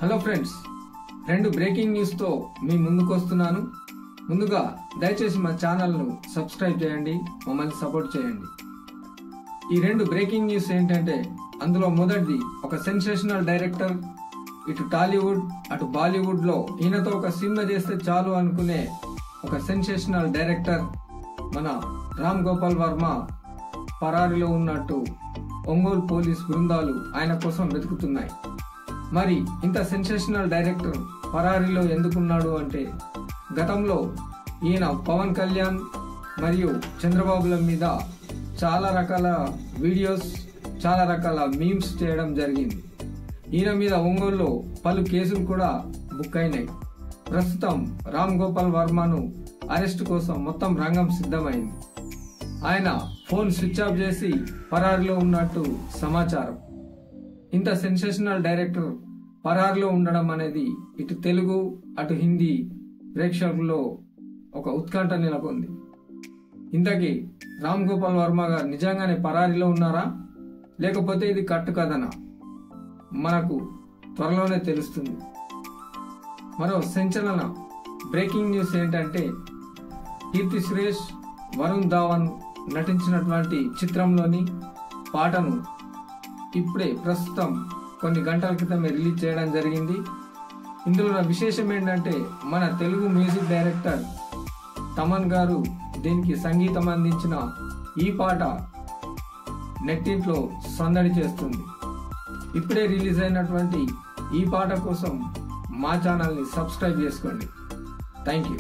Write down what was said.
Hello friends, రెండు breaking news తో మీ ముందుకు వస్తున్నాను. ముందుగా దయచేసి మా ఛానల్ ను సబ్స్క్రైబ్ చేయండి, మమ్మల్ని సపోర్ట్ చేయండి. ఈ రెండు బ్రేకింగ్ న్యూస్ ఏంటంటే, అందులో మొదటిది ఒక సెన్సేషనల్ డైరెక్టర్, ఇటు టాలీవుడ్ అటు బాలీవుడ్ లో ఈయనతో ఒక సినిమా చేస్తే చాలు అనుకునే ఒక సెన్సేషనల్ డైరెక్టర్ మన రామ్ గోపాల్ వర్మ పరారీలో ఉన్నట్టు ఒంగోలు పోలీస్ బృందాలు ఆయన కోసం వెతుకుతున్నాయి. మరి ఇంత సెన్సేషనల్ డైరెక్టర్ పరారీలో ఎందుకున్నాడు అంటే, గతంలో ఈయన పవన్ కళ్యాణ్ మరియు చంద్రబాబుల మీద చాలా రకాల వీడియోస్, చాలా రకాల మీమ్స్ చేయడం జరిగింది. ఈయన మీద ఒంగోలులో పలు కేసులు కూడా బుక్ అయినాయి. ప్రస్తుతం రామ్ గోపాల్ వర్మను అరెస్ట్ కోసం మొత్తం రంగం సిద్ధమైంది. ఆయన ఫోన్ స్విచ్ ఆఫ్ చేసి పరారీలో ఉన్నట్టు సమాచారం. ఇంత సెన్సేషనల్ డైరెక్టర్ పరారీలో ఉండడం అనేది ఇటు తెలుగు అటు హిందీ ప్రేక్షకుల్లో ఒక ఉత్కంఠ నెలకొంది. ఇంతకీ రామ్ గోపాల్ వర్మ గారు నిజంగానే పరారీలో ఉన్నారా, లేకపోతే ఇది కట్టు కథనా? మనకు త్వరలోనే తెలుస్తుంది. మరో సంచలన బ్రేకింగ్ న్యూస్ ఏంటంటే, కీర్తి సురేష్, వరుణ్ ధావన్ నటించినటువంటి చిత్రంలోని పాటను ఇప్పుడే ప్రస్తుతం కొన్ని గంటల క్రితమే రిలీజ్ చేయడం జరిగింది. ఇందులో విశేషం ఏంటంటే, మన తెలుగు మ్యూజిక్ డైరెక్టర్ తమన్ గారు దీనికి సంగీతం అందించిన ఈ పాట నెట్టింట్లో సందడి చేస్తుంది. ఇప్పుడే రిలీజ్ అయినటువంటి ఈ పాట కోసం మా ఛానల్ని సబ్స్క్రైబ్ చేసుకోండి. Thank you.